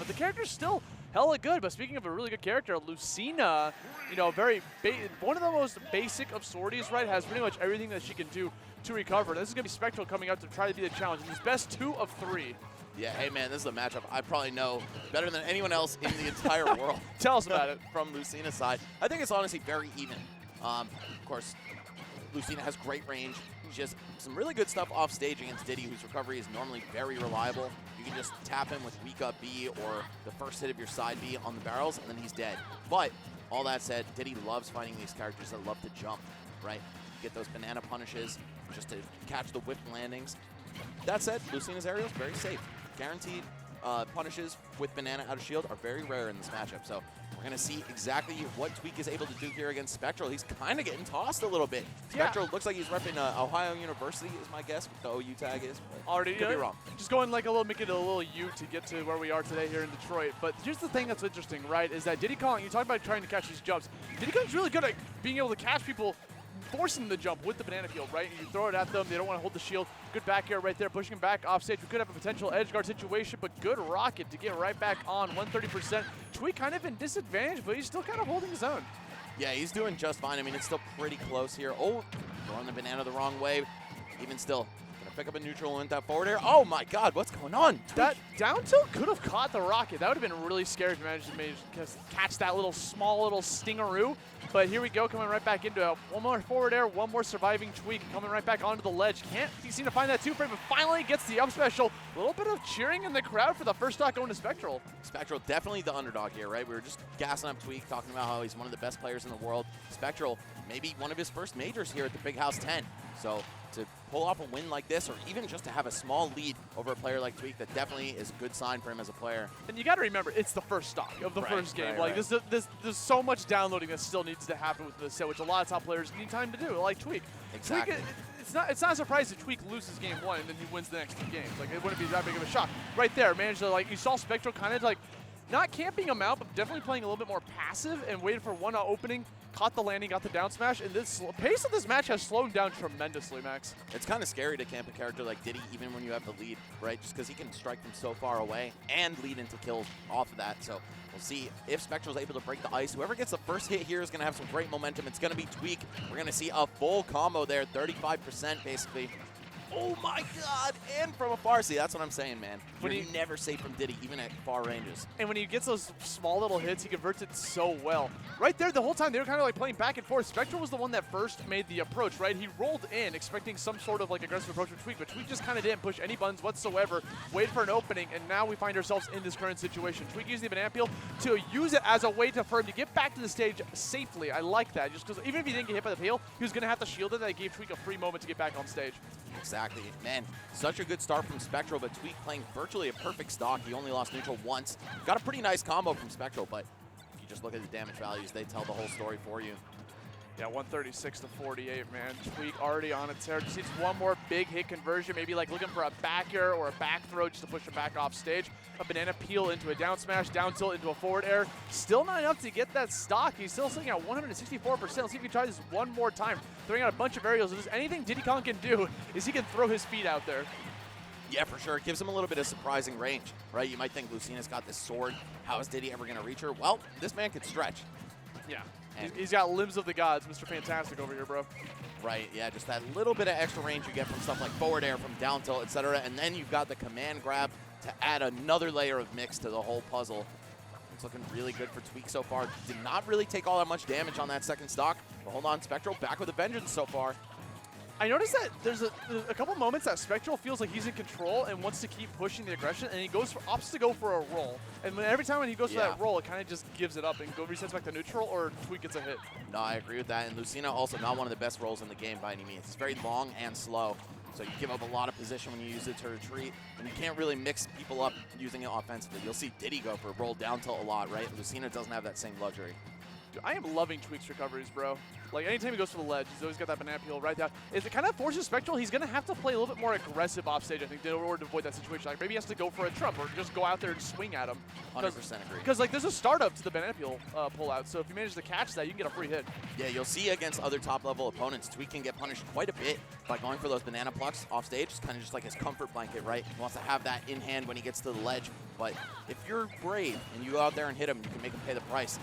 but the character's still hella good. But speaking of a really good character, Lucina, you know, one of the most basic of sorties, right, has pretty much everything that she can do to recover. This is going to be Spectral coming out to try to be the challenge. He's best 2 of 3. Yeah, hey man, this is a matchup I probably know better than anyone else in the entire world. Tell us about it. From Lucina's side. I think it's honestly very even. Of course, Lucina has great range. She has some really good stuff off stage against Diddy, whose recovery is normally very reliable. You can just tap him with weak up B or the first hit of your side B on the barrels, and then he's dead. But all that said, Diddy loves fighting these characters that love to jump, right? Get those banana punishes just to catch the whip landings. That said, Lucina's aerial is very safe. Guaranteed punishes with banana out of shield are very rare in this matchup. So we're going to see exactly what Tweek is able to do here against Spectral. He's kind of getting tossed a little bit. Spectral looks like he's repping Ohio University is my guess what the OU tag is. Already could be wrong. Just going like a little, making it a little U to get to where we are today here in Detroit. But here's the thing that's interesting, right, is that Diddy Kong, you talk about trying to catch these jumps. Diddy Kong's really good at being able to catch people forcing the jump with the banana field, right? You throw it at them, they don't want to hold the shield. Good back air right there, pushing him back off stage. We could have a potential edge guard situation, but good rocket to get right back on, 130%. Tweek kind of in disadvantage, but he's still kind of holding his own. Yeah, he's doing just fine. I mean, it's still pretty close here. Oh, throwing the banana the wrong way. Even still, gonna pick up a neutral and went that forward air. Oh my God, what's going on? Tweek. That down tilt could have caught the rocket. That would have been really scary if you managed to catch that little small little stingaroo. But here we go, coming right back into it. One more forward air, one more surviving Tweek, coming right back onto the ledge. Can't seem to find that 2-frame, but finally gets the up special. A little bit of cheering in the crowd for the first stock going to Spectral. Spectral definitely the underdog here, right? We were just gassing up Tweek, talking about how he's one of the best players in the world. Spectral, maybe one of his first majors here at the Big House 10. So to pull off a win like this, or even just to have a small lead over a player like Tweek, that definitely is a good sign for him as a player. And you got to remember, it's the first stock of the first game. There's so much downloading that still needs to happen with this set, which a lot of top players need time to do, like Tweek. Exactly. Tweek, it's not a surprise that Tweek loses game 1 and then he wins the next 2 games. Like, it wouldn't be that big of a shock. Right there, managed to, like, you saw Spectral kind of like, not camping him out, but definitely playing a little bit more passive and waited for one opening, caught the landing, got the down smash, and this pace of this match has slowed down tremendously, Max. It's kind of scary to camp a character like Diddy, even when you have the lead, right? Just because he can strike from so far away and lead into kills off of that. So we'll see if Spectral's able to break the ice. Whoever gets the first hit here is going to have some great momentum. It's going to be Tweek. We're going to see a full combo there, 35% basically. Oh my God, and from afar. See, that's what I'm saying, man. You're never safe from Diddy, even at far ranges. And when he gets those small little hits, he converts it so well. Right there, the whole time, they were kind of like playing back and forth. Spectral was the one that first made the approach, right? He rolled in expecting some sort of like aggressive approach with Tweek, but Tweek just kind of didn't push any buttons whatsoever, waited for an opening, and now we find ourselves in this current situation. Tweek used the banana peel to use it as a way for him to get back to the stage safely. I like that, just because even if he didn't get hit by the peel, he was going to have to shield it. That gave Tweek a free moment to get back on stage. Exactly. Man, such a good start from Spectral, but Tweek playing virtually a perfect stock. He only lost neutral once. Got a pretty nice combo from Spectral, but if you just look at the damage values, they tell the whole story for you. Yeah, 136 to 48, man. Tweek already on its tear. Just needs one more big hit conversion, maybe like looking for a back air or a back throw just to push it back off stage. A banana peel into a down smash, down tilt into a forward air. Still not enough to get that stock. He's still sitting at 164%. Let's see if he can try this one more time. Throwing out a bunch of aerials. If there's anything Diddy Kong can do is he can throw his feet out there. Yeah, for sure. It gives him a little bit of surprising range, right? You might think Lucina's got this sword. How is Diddy ever going to reach her? Well, this man could stretch. Yeah. He's got limbs of the gods, Mr. Fantastic over here, bro. Right, yeah, just that little bit of extra range you get from stuff like forward air, from down tilt, etc. And then you've got the command grab to add another layer of mix to the whole puzzle. It's looking really good for Tweek so far. Did not really take all that much damage on that second stock. But hold on, Spectral back with a vengeance so far. I noticed that there's a couple moments that Spectral feels like he's in control and wants to keep pushing the aggression, and he opts to go for a roll. And every time when he goes for that roll, it kind of just gives it up and resets back to neutral, or Tweek gets a hit. No, I agree with that. And Lucina also not one of the best rolls in the game by any means. It's very long and slow, so you give up a lot of position when you use it to retreat, and you can't really mix people up using it offensively. You'll see Diddy go for a roll down tilt a lot, right? Lucina doesn't have that same luxury. Dude, I am loving Tweek's recoveries, bro. Like, anytime he goes for the ledge, he's always got that banana peel right there. If it kind of forces Spectral, he's going to have to play a little bit more aggressive off stage, I think, in order to avoid that situation. Like, maybe he has to go for a trump or just go out there and swing at him. 100% agree. Because, like, there's a startup to the banana peel pullout, so if you manage to catch that, you can get a free hit. Yeah, you'll see against other top-level opponents, Tweek can get punished quite a bit by going for those banana plucks off stage. It's kind of just like his comfort blanket, right? He wants to have that in hand when he gets to the ledge. But if you're brave and you go out there and hit him, you can make him pay the price.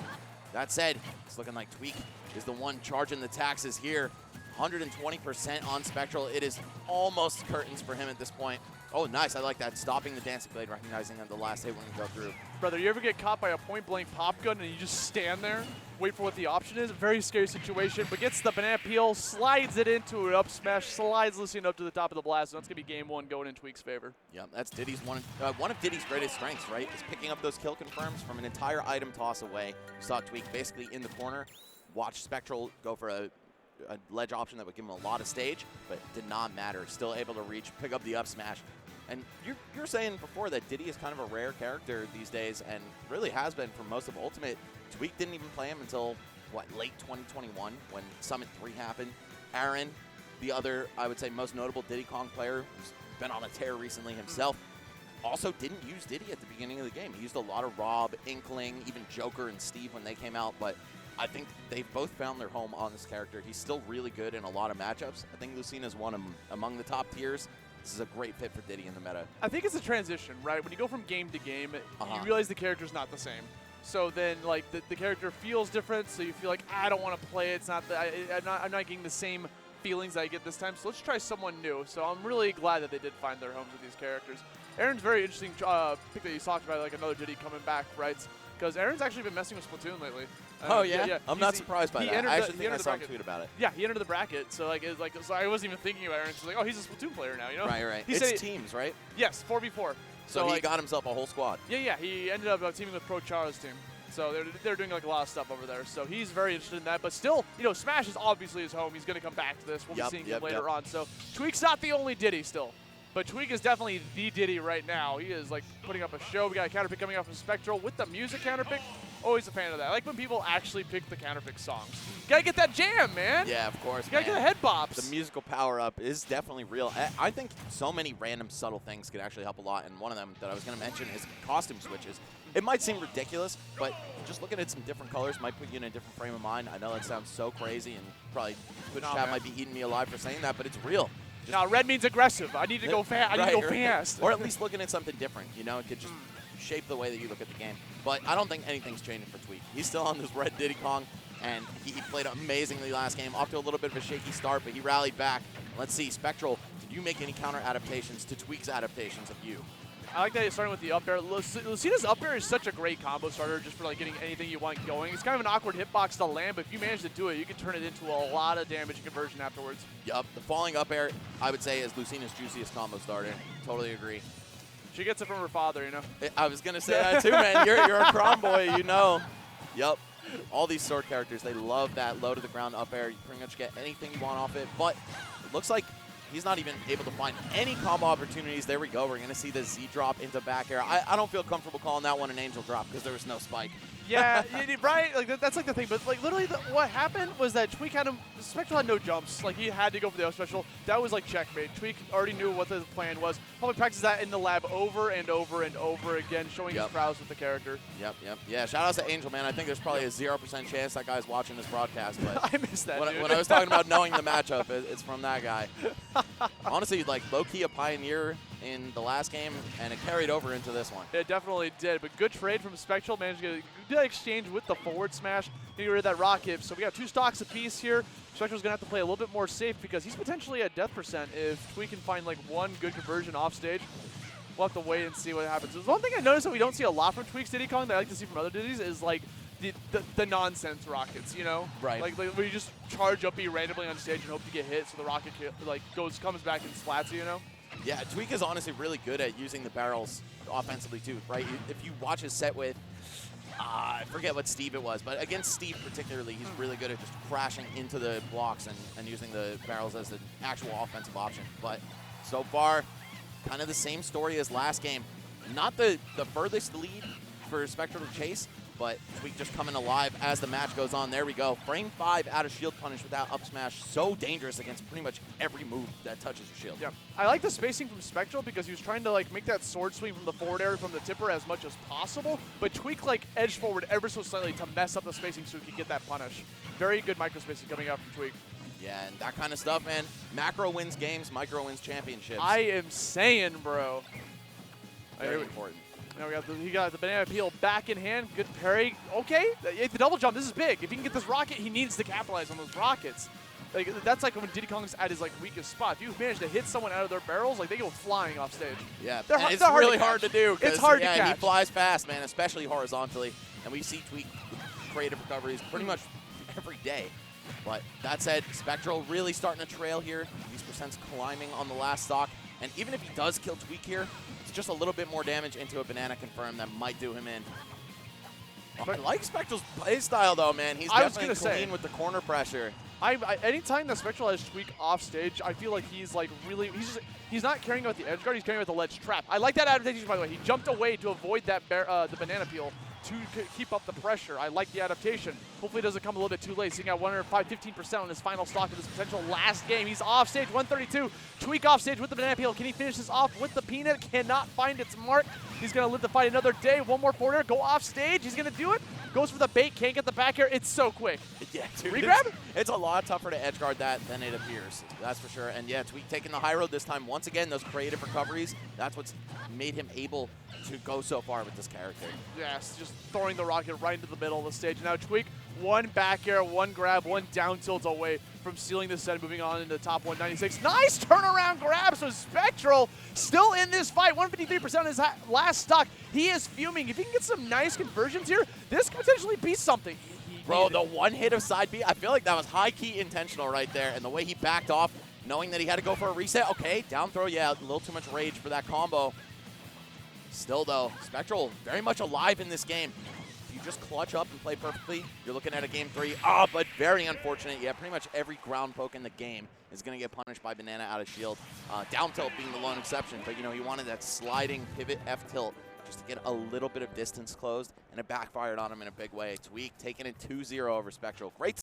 That said, it's looking like Tweek is the one charging the taxes here. 120% on Spectral. It is almost curtains for him at this point. Oh, nice. I like that. Stopping the Dancing Blade, recognizing that the last hit wouldn't go through. Brother, you ever get caught by a point-blank pop gun and you just stand there, wait for what the option is? Very scary situation, but gets the banana peel, slides it into an up smash, slides Lucina up to the top of the blast, and that's going to be game one going in Tweek's favor. Yeah, that's Diddy's one of Diddy's greatest strengths, right? Is picking up those kill confirms from an entire item toss away. You saw Tweek basically in the corner, watch Spectral go for a ledge option that would give him a lot of stage, but did not matter. Still able to reach, pick up the up smash. And you're saying before that Diddy is kind of a rare character these days, and really has been for most of Ultimate. Tweek didn't even play him until, what, late 2021 when Summit 3 happened. Aaron, the other, I would say, most notable Diddy Kong player, who's been on a tear recently himself, also didn't use Diddy at the beginning of the game. He used a lot of Rob, Inkling, even Joker and Steve when they came out, but I think they've both found their home on this character. He's still really good in a lot of matchups. I think Lucina's one among the top tiers. This is a great fit for Diddy in the meta. I think it's a transition, right? When you go from game to game, you realize the character's not the same. So then, like, the character feels different, so you feel like, I don't want to play it. It's not I'm not getting the same feelings I get this time, so let's try someone new. So I'm really glad that they did find their homes with these characters. Aaron's very interesting pick that you talked about, like another Diddy coming back, right? Because Aaron's actually been messing with Splatoon lately. Oh, yeah? I'm not surprised by that. I actually think I saw a tweet about it. Yeah, he entered the bracket, so so I wasn't even thinking about Aaron. So like, oh, he's a Splatoon player now, you know? Right. It's teams, right? Yes, 4v4. So he got himself a whole squad. Yeah, he ended up teaming with Pro Chara's team. So they're doing like a lot of stuff over there. So he's very interested in that. But still, you know, Smash is obviously his home. He's going to come back to this. We'll be seeing him later on. So Tweek's not the only Diddy still. But Tweek is definitely the Diddy right now. He is like putting up a show. We got a counterpick coming out from Spectral with the music counterpick. Always a fan of that. I like when people actually pick the counterpick songs. Gotta get that jam, man. Yeah, of course. Gotta get the head bops. The musical power up is definitely real. I think so many random subtle things could actually help a lot. And one of them that I was going to mention is costume switches. It might seem ridiculous, but just looking at some different colors might put you in a different frame of mind. I know that sounds so crazy, and probably Twitch chat might be eating me alive for saying that, but it's real. Now, red means aggressive. I need to go fast. I need to go fast. Or at least looking at something different. You know, it could just shape the way that you look at the game. But I don't think anything's changing for Tweek. He's still on this red Diddy Kong, and he played amazingly last game. Off to a little bit of a shaky start, but he rallied back. Let's see, Spectral, did you make any counter adaptations to Tweek's adaptations of you? I like that he's starting with the up air. Lucina's up air is such a great combo starter just for like getting anything you want going. It's kind of an awkward hitbox to land, but if you manage to do it, you can turn it into a lot of damage and conversion afterwards. Yup, the falling up air, I would say, is Lucina's juiciest combo starter. Totally agree. She gets it from her father, you know? I was going to say that too, man. You're a Crom boy, you know. Yup. All these sword characters, they love that low to the ground up air. You pretty much get anything you want off it, but it looks like he's not even able to find any combo opportunities. There we go. We're going to see the Z drop into back air. I don't feel comfortable calling that one an angel drop because there was no spike. Yeah, right? Like that's like the thing. But like literally what happened was that Tweek had him, Spectral had no jumps. Like he had to go for the up special. That was like checkmate. Tweek already knew what the plan was. Probably practiced that in the lab over and over and over again, showing his prowess with the character. Yep. Yeah, shout out to Angel, man. I think there's probably a 0% chance that guy's watching this broadcast. But I missed that, dude. When I was talking about knowing the matchup, it's from that guy. Honestly, like low-key a pioneer in the last game, and it carried over into this one. It definitely did, but good trade from Spectral. Managed to get a good exchange with the forward smash. Get rid of that rocket. So we got 2 stocks apiece here. Spectral's going to have to play a little bit more safe because he's potentially at death percent if Tweek can find like one good conversion off stage. We'll have to wait and see what happens. There's one thing I noticed that we don't see a lot from Tweek's Diddy Kong that I like to see from other Diddies is like the nonsense rockets, you know? Right. Like where you just charge up randomly on stage and hope to get hit so the rocket like comes back and splats you, you know? Yeah, Tweek is honestly really good at using the barrels offensively too, right? If you watch his set with, I forget what Steve it was, but against Steve particularly, he's really good at just crashing into the blocks and using the barrels as the actual offensive option. But so far, kind of the same story as last game. Not the furthest lead for Spectral to chase, but Tweek just coming alive as the match goes on. There we go. Frame 5 out of shield punish without up smash. So dangerous against pretty much every move that touches your shield. Yeah, I like the spacing from Spectral because he was trying to like make that sword swing from the forward area from the tipper as much as possible, but Tweek like edged forward ever so slightly to mess up the spacing so he could get that punish. Very good micro spacing coming out from Tweek. Yeah, and that kind of stuff, man. Macro wins games, micro wins championships. I am saying, bro. Very important. Now he got the banana peel back in hand. Good parry. Okay, the double jump. This is big. If he can get this rocket, he needs to capitalize on those rockets. Like that's like when Diddy Kong's at his like weakest spot. If you manage to hit someone out of their barrels, like they go flying off stage. Yeah, it's really hard to do. It's hard to catch. He flies fast, man, especially horizontally. And we see Tweek creative recoveries pretty much every day. But that said, Spectral really starting to trail here. These percents climbing on the last stock. And even if he does kill Tweek here, it's just a little bit more damage into a banana confirm that might do him in. I like Spectral's play style, though, man. He's definitely clean with the corner pressure. Anytime that Spectral has Tweek off stage, I feel like he's like really, he's not caring about the edge guard, he's caring about the ledge trap. I like that adaptation, by the way. He jumped away to avoid that the banana peel to keep up the pressure. I like the adaptation. Hopefully it doesn't come a little bit too late. Seeing out 15% on his final stock of this potential last game. He's off stage, 132. Tweek off stage with the banana peel. Can he finish this off with the peanut? Cannot find its mark. He's going to live to fight another day. One more forward air, go off stage. He's going to do it. Goes for the bait, can't get the back air. It's so quick. Yeah, dude. Regrab? It's a lot tougher to edge guard that than it appears. That's for sure. And yeah, Tweek taking the high road this time. Once again, those creative recoveries, that's what's made him able to go so far with this character. Yes, just throwing the rocket right into the middle of the stage. Now Tweek, one back air, one grab, one down tilt away from sealing the set, moving on into the top 196. Nice turnaround grab, so Spectral still in this fight, 153% on his last stock. He is fuming. If he can get some nice conversions here, this could potentially be something. Bro, the one hit of side B, I feel like that was high-key intentional right there, and the way he backed off, knowing that he had to go for a reset. Okay, down throw, yeah, a little too much rage for that combo. Still, though, Spectral very much alive in this game. If you just clutch up and play perfectly, you're looking at a game 3. But very unfortunate. Yeah, pretty much every ground poke in the game is going to get punished by banana out of shield. Down tilt being the lone exception, but, you know, he wanted that sliding pivot F tilt just to get a little bit of distance closed, and it backfired on him in a big way. Tweek taking it 2-0 over Spectral. Great